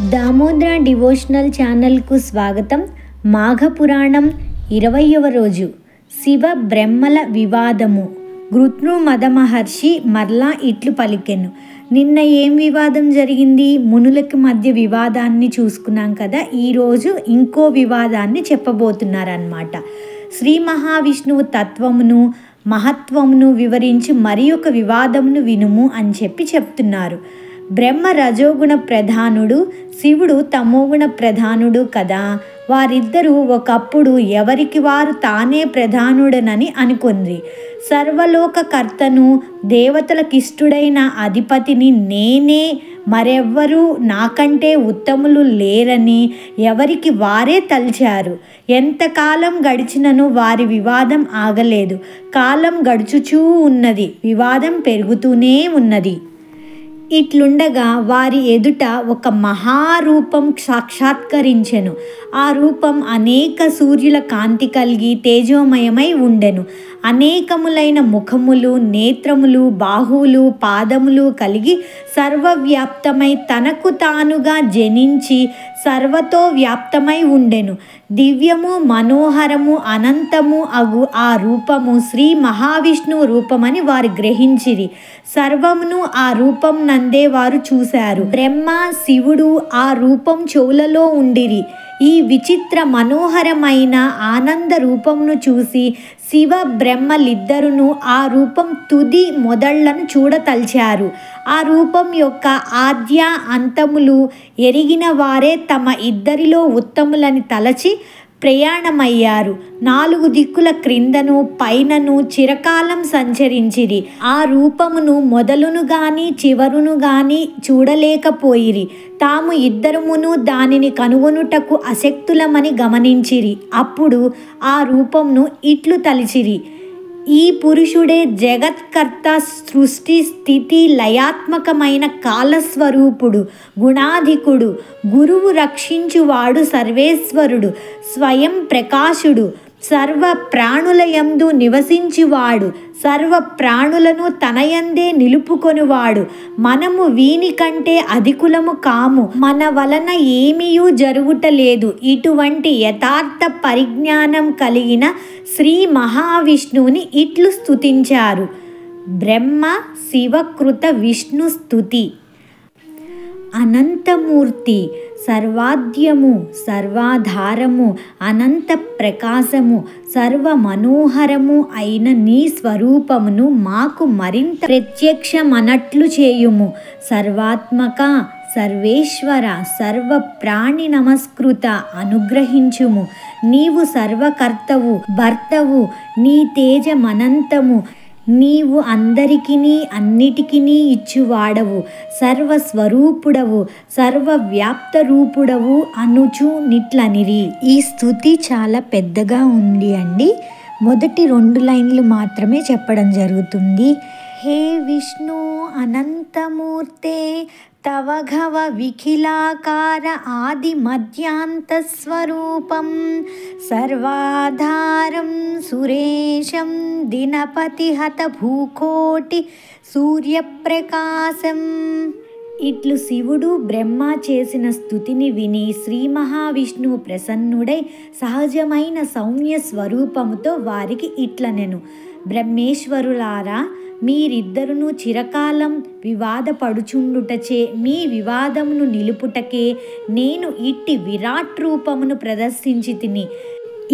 Damodara devotional ఛానల్కు స్వాగతం. మాఘపురాణం 20వ రోజు. శివ బ్రహ్మల వివాదము. గృత్ను మదమహర్షి మరలా ఇట్లు పలికెను. నిన్న ఏం వివాదం జరిగింది? మునులకి మధ్య వివాదాన్ని చూసుకున్నాం కదా. ఈరోజు ఇంకో వివాదాన్ని చెప్పబోతున్నారన్నమాట. శ్రీ మహావిష్ణువు తత్వమును మహత్వమును వివరించి మరి ఒక వివాదమును వినుము అని చెప్తున్నారు. బ్రహ్మ రజోగుణ ప్రధానుడు, శివుడు తమోగుణ ప్రధానుడు కదా. వారిద్దరూ ఒకప్పుడు ఎవరికి వారు తానే ప్రధానుడనని అనుకుంది. సర్వలోకకర్తను, దేవతలకిష్టుడైన అధిపతిని నేనే, మరెవ్వరూ నాకంటే ఉత్తములు లేరని ఎవరికి వారే తలిచారు. ఎంతకాలం గడిచినను వారి వివాదం ఆగలేదు. కాలం గడుచుచూ ఉన్నది, వివాదం పెరుగుతూనే ఉన్నది. ఇట్లుండగా వారి ఎదుట ఒక మహారూపం సాక్షాత్కరించెను. ఆ రూపం అనేక సూర్యుల కాంతి కలిగి తేజోమయమై ఉండెను. అనేకములైన ముఖములు, నేత్రములు, బాహువులు, పాదములు కలిగి సర్వవ్యాప్తమై తనకు తానుగా జనించి సర్వతో వ్యాప్తమై ఉండెను. దివ్యము, మనోహరము, అనంతము అగు ఆ రూపము శ్రీ మహావిష్ణువు రూపమని వారు గ్రహించిరి. సర్వమును ఆ రూపం నందే వారు చూశారు. బ్రహ్మ, శివుడు ఆ రూపం చెవులలో ఉండిరి. ఈ విచిత్ర మనోహరమైన ఆనంద రూపమును చూసి శివ బ్రహ్మలిద్దరును ఆ రూపం తుది మొదళ్లను చూడతలిచారు. ఆ రూపం యొక్క ఆద్య అంతములు ఎరిగిన వారే తమ ఇద్దరిలో ఉత్తములని తలచి ప్రయాణమయ్యారు. 4 దిక్కుల క్రిందను పైనను చిరకాలం సంచరించిరి. ఆ రూపమును మొదలును గాని చివరును గాని చూడలేకపోయిరి. తాము ఇద్దరమును దానిని కనుగొనుటకు అశక్తులమని గమనించిరి. అప్పుడు ఆ రూపమును ఇట్లు తలిచిరి: ఈ పురుషుడే జగత్కర్త, సృష్టి స్థితి లయాత్మకమైన కాలస్వరూపుడు, గుణాధికుడు, గురువు రక్షించువాడు, సర్వేశ్వరుడు, స్వయం ప్రకాశుడు, సర్వ ప్రాణులయందు నివసించువాడు, సర్వ ప్రాణులను తనయందే నిలుపుకొనువాడు. మనము వీని కంటే అధికులము కాము, మన వలన ఏమీయూ జరుగుటలేదు. ఇటువంటి యథార్థ పరిజ్ఞానం కలిగిన శ్రీ మహావిష్ణువుని ఇట్లు స్తుతించారు. బ్రహ్మ శివకృత విష్ణు స్తుతి. అనంతమూర్తి, సర్వాద్యము, సర్వాధారము, అనంత ప్రకాశము, సర్వ మనోహరము అయిన నీ స్వరూపమును మాకు మరింత ప్రత్యక్షమనట్లు చేయుము. సర్వాత్మక, సర్వేశ్వర, సర్వ ప్రాణి నమస్కృత అనుగ్రహించుము. నీవు సర్వకర్తవు, భర్తవు, నీ తేజమనంతము. నీవు అందరికిని అన్నిటికిని ఇచ్చువాడవు, సర్వస్వరూపుడవు, సర్వవ్యాప్త రూపుడవు అనుచు నిట్లనిరి. ఈ స్తుతి చాలా పెద్దగా ఉంది అండి. మొదటి 2 లైన్లు మాత్రమే చెప్పడం జరుగుతుంది. హే విష్ణు అనంతమూర్తే, తవఘవ విఖిలాకార ఆది మధ్యాంత స్వరూపం, సర్వాధారం సురేశం, దినపతి హత భూకోటి సూర్యప్రకాశం. ఇట్లు శివుడు బ్రహ్మ చేసిన స్తుతిని విని శ్రీ మహావిష్ణువు ప్రసన్నుడై సహజమైన సౌమ్య స్వరూపముతో వారికి ఇట్లనెను: బ్రహ్మేశ్వరులారా, మీరిద్దరును చిరకాలం వివాదపడుచుండుటచే మీ వివాదమును నిలుపుటకే నేను ఇట్టి విరాట్ రూపమును ప్రదర్శించి తిని.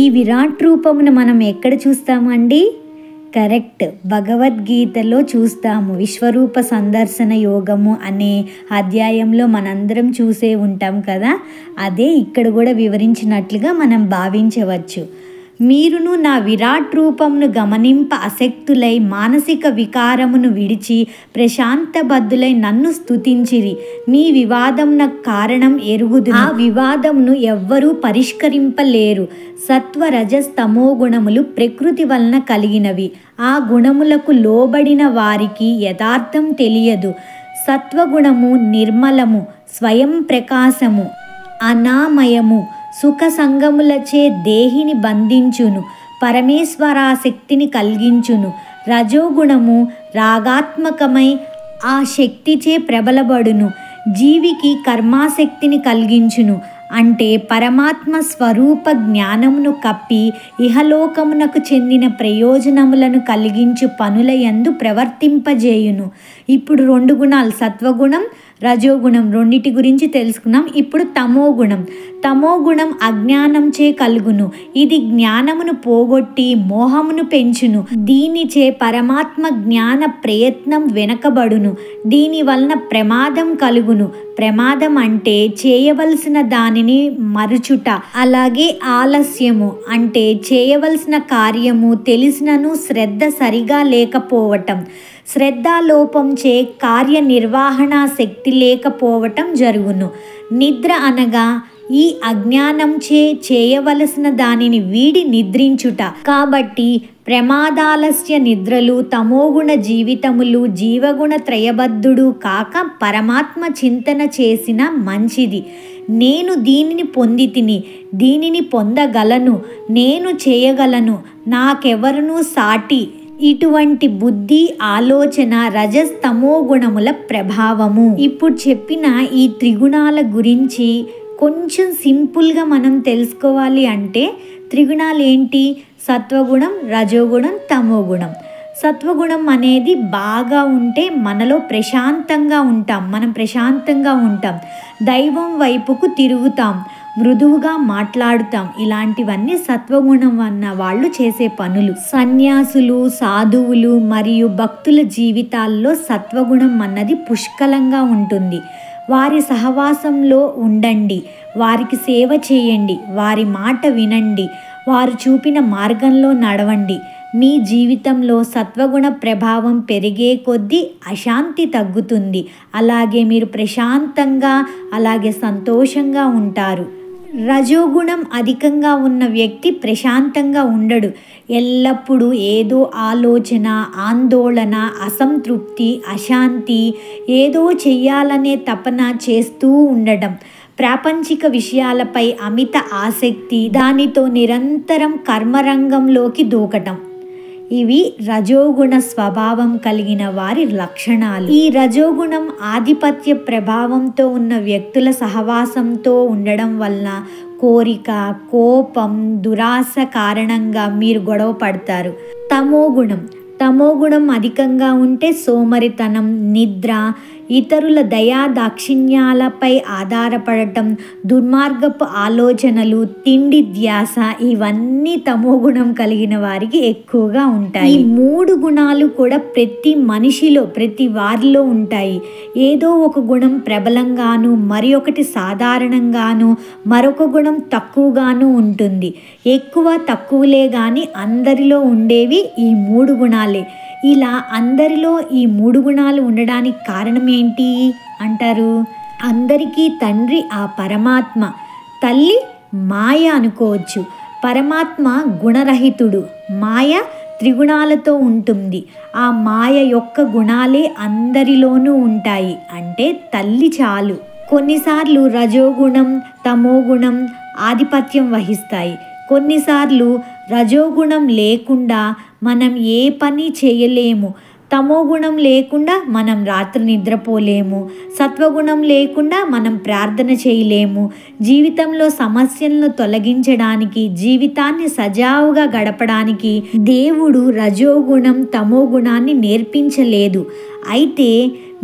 ఈ విరాట్ రూపమును మనం ఎక్కడ చూస్తామండి? కరెక్ట్, భగవద్గీతలో చూస్తాము. విశ్వరూప సందర్శన యోగము అనే అధ్యాయంలో మనందరం చూసే ఉంటాం కదా. అదే ఇక్కడ కూడా వివరించినట్లుగా మనం భావించవచ్చు. మీరును నా విరాట్ రూపమును గమనింప అశక్తులై మానసిక వికారమును విడిచి ప్రశాంతబద్ధులై నన్ను స్తుతించిరి. మీ వివాదమున కారణం ఎరుగుదును. ఆ వివాదమును ఎవ్వరూ పరిష్కరింపలేరు. సత్వ రజస్తమో గుణములు ప్రకృతి వలన కలిగినవి. ఆ గుణములకు లోబడిన వారికి యథార్థం తెలియదు. సత్వగుణము నిర్మలము, స్వయం ప్రకాశము, అనామయము, సుఖ సంగములచే దేహిని బంధించును, పరమేశ్వరాశక్తిని కలిగించును. రజోగుణము రాగాత్మకమై ఆ శక్తిచే ప్రబలబడును. జీవికి కర్మాసక్తిని కలిగించును. అంటే పరమాత్మ స్వరూప జ్ఞానమును కప్పి ఇహలోకమునకు చెందిన ప్రయోజనములను కలిగించు పనుల యందు ప్రవర్తింపజేయును. ఇప్పుడు 2 గుణాలు, సత్వగుణం, రజోగుణం, రెండిటి గురించి తెలుసుకున్నాం. ఇప్పుడు తమోగుణం. తమోగుణం అజ్ఞానంచే కలుగును. ఇది జ్ఞానమును పోగొట్టి మోహమును పెంచును. దీనిచే పరమాత్మ జ్ఞాన ప్రయత్నం వెనకబడును. దీని వలన ప్రమాదం కలుగును. ప్రమాదం అంటే చేయవలసిన దానిని మరుచుట. అలాగే ఆలస్యము అంటే చేయవలసిన కార్యము తెలిసినను శ్రద్ధ సరిగా లేకపోవటం. శ్రద్ధాలోపంచే కార్యనిర్వహణ శక్తి లేకపోవటం జరుగును. నిద్ర అనగా ఈ అజ్ఞానంచే చేయవలసిన దానిని వీడి నిద్రించుట. కాబట్టి ప్రమాదాలస్య నిద్రలు, తమోగుణ జీవితములు, జీవగుణ త్రయబద్ధుడు కాక పరమాత్మ చింతన చేసిన మంచిది. నేను దీనిని పొందితిని, దీనిని పొందగలను, నేను చేయగలను, నాకెవరునూ సాటి. ఇటువంటి బుద్ధి, ఆలోచన రజస్తమో గుణముల ప్రభావము. ఇప్పుడు చెప్పిన ఈ త్రిగుణాల గురించి కొంచెం సింపుల్గా మనం తెలుసుకోవాలి అంటే త్రిగుణాలు ఏంటి? సత్వగుణం, రజోగుణం, తమోగుణం. సత్వగుణం అనేది బాగా ఉంటే మనలో ప్రశాంతంగా ఉంటాం, మనం ప్రశాంతంగా ఉంటాం, దైవం వైపుకు తిరుగుతాం, మృదువుగా మాట్లాడుతాం. ఇలాంటివన్నీ సత్వగుణం అన్న వాళ్ళు చేసే పనులు. సన్యాసులు, సాధువులు మరియు భక్తుల జీవితాల్లో సత్వగుణం అన్నది పుష్కలంగా ఉంటుంది. వారి సహవాసంలో ఉండండి, వారికి సేవ చేయండి, వారి మాట వినండి, వారు చూపిన మార్గంలో నడవండి. మీ జీవితంలో సత్వగుణ ప్రభావం పెరిగే కొద్దీ అశాంతి తగ్గుతుంది. అలాగే మీరు ప్రశాంతంగా, అలాగే సంతోషంగా ఉంటారు. రజోగుణం అధికంగా ఉన్న వ్యక్తి ప్రశాంతంగా ఉండడు. ఎల్లప్పుడూ ఏదో ఆలోచన, ఆందోళన, అసంతృప్తి, అశాంతి, ఏదో చెయ్యాలనే తపన చేస్తూ ఉండడం, ప్రాపంచిక విషయాలపై అమిత ఆసక్తి, దానితో నిరంతరం కర్మరంగంలోకి దూకటం. ఇవి రజోగుణ స్వభావం కలిగిన వారి లక్షణాలు. ఈ రజోగుణం ఆధిపత్య ప్రభావంతో ఉన్న వ్యక్తుల సహవాసంతో ఉండడం వలన కోరిక, కోపం, దురాశ కారణంగా మీరు గొడవ పడతారు. తమోగుణం అధికంగా ఉంటే సోమరితనం, నిద్ర, ఇతరుల దయా దాక్షిణ్యాలపై ఆధారపడటం, దుర్మార్గపు ఆలోచనలు, తిండి ధ్యాస, ఇవన్నీ తమోగుణం కలిగిన వారికి ఎక్కువగా ఉంటాయి. ఈ 3 గుణాలు కూడా ప్రతి మనిషిలో, ప్రతి వారిలో ఉంటాయి. ఏదో ఒక గుణం ప్రబలంగాను, మరి ఒకటి సాధారణంగాను, మరొక గుణం తక్కువగాను ఉంటుంది. ఎక్కువ తక్కువలే కానీ అందరిలో ఉండేవి ఈ 3 గుణాలే. ఇలా అందరిలో ఈ 3 గుణాలు ఉండడానికి కారణం ఏంటి అంటారు? అందరికీ తండ్రి ఆ పరమాత్మ, తల్లి మాయ అనుకోవచ్చు. పరమాత్మ గుణరహితుడు, మాయ త్రిగుణాలతో ఉంటుంది. ఆ మాయ యొక్క గుణాలే అందరిలోనూ ఉంటాయి. అంటే తల్లి చాలు. కొన్నిసార్లు రజోగుణం, తమోగుణం ఆధిపత్యం వహిస్తాయి. కొన్నిసార్లు రజోగుణం లేకుండా మనం ఏ పని చేయలేము. తమోగుణం లేకుండా మనం రాత్రి నిద్రపోలేము. సత్వగుణం లేకుండా మనం ప్రార్థన చేయలేము. జీవితంలో సమస్యలను తొలగించడానికి, జీవితాన్ని సజావుగా గడపడానికి దేవుడు రజోగుణం, తమోగుణాన్ని నేర్పించలేదు. అయితే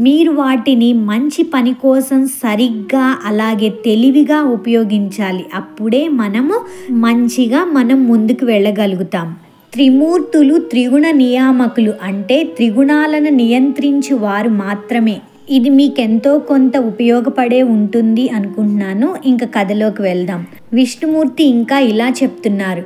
మీరు వాటిని మంచి పని కోసం సరిగ్గా, అలాగే తెలివిగా ఉపయోగించాలి. అప్పుడే మనం ముందుకు వెళ్ళగలుగుతాం. త్రిమూర్తులు త్రిగుణ నియామకులు, అంటే త్రిగుణాలను నియంత్రించు వారు మాత్రమే. ఇది మీకెంతో కొంత ఉపయోగపడే ఉంటుంది అనుకుంటున్నాను. ఇంకా కథలోకి వెళ్దాం. విష్ణుమూర్తి ఇంకా ఇలా చెప్తున్నారు: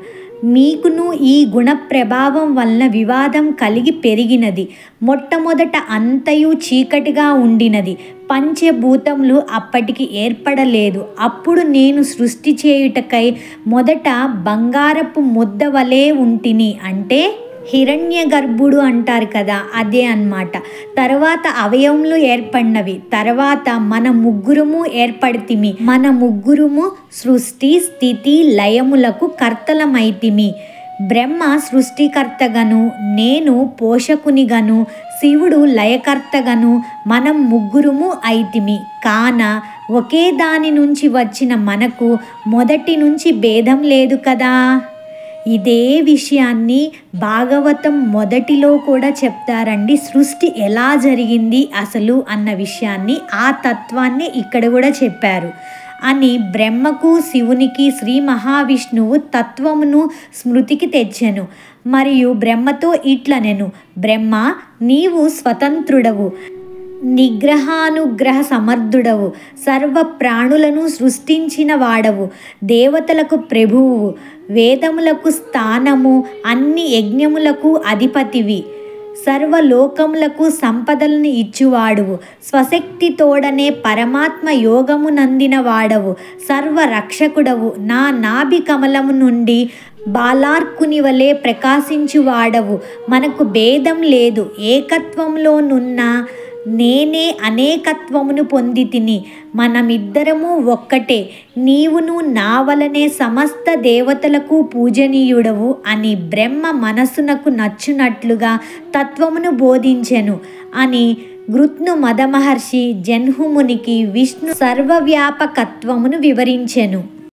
మీకును ఈ గుణ ప్రభావం వలన వివాదం కలిగి పెరిగినది. మొట్టమొదట అంతయు చీకటిగా ఉండినది. పంచభూతములు అప్పటికి ఏర్పడలేదు. అప్పుడు నేను సృష్టి చేయుటకై మొదట బంగారపు ముద్ద వలె ఉంటిని. అంటే హిరణ్య గర్భుడు అంటారు కదా, అదే అన్నమాట. తర్వాత అవయవములు ఏర్పడినవి. తర్వాత మన ముగ్గురము ఏర్పడితిమి. మన ముగ్గురము సృష్టి, స్థితి, లయములకు కర్తలమైతిమి. బ్రహ్మ సృష్టికర్తగను, నేను పోషకునిగను, శివుడు లయకర్తగను, మనం ముగ్గురుము అయితిమి. కాన ఒకే దాని నుంచి వచ్చిన మనకు మొదటి నుంచి భేదం లేదు కదా. ఇదే విషయాన్ని భాగవతం మొదటిలో కూడా చెప్తారండి. సృష్టి ఎలా జరిగింది అసలు అన్న విషయాన్ని, ఆ తత్వాన్ని ఇక్కడ కూడా చెప్పారు అని బ్రహ్మకు శివునికి శ్రీ మహావిష్ణువు తత్వమును స్మృతికి తెచ్చెను. మరియు బ్రహ్మతో ఇట్లనెను, బ్రహ్మ నీవు స్వతంత్రుడవు, నిగ్రహానుగ్రహ సమర్థుడవు, సర్వ ప్రాణులను సృష్టించిన వాడవు, దేవతలకు ప్రభువు, వేదములకు స్థానము, అన్ని యజ్ఞములకు అధిపతివి, సర్వలోకములకు సంపదలను ఇచ్చువాడువు, స్వశక్తితోడనే పరమాత్మ యోగమునందిన వాడవు, సర్వరక్షకుడవు, నా నాభి కమలము నుండి బాలార్కుని వలె ప్రకాశించువాడవు. మనకు భేదం లేదు, ఏకత్వంలోనున్న నేనే అనేకత్వమును పొంది తిని, మనమిద్దరము ఒక్కటే, నీవును నా వలనే సమస్త దేవతలకు పూజనీయుడవు అని బ్రహ్మ మనసునకు నచ్చునట్లుగా తత్వమును బోధించెను అని గృత్ను మదమహర్షి జన్హుమునికి విష్ణు సర్వవ్యాపకత్వమును వివరించెను.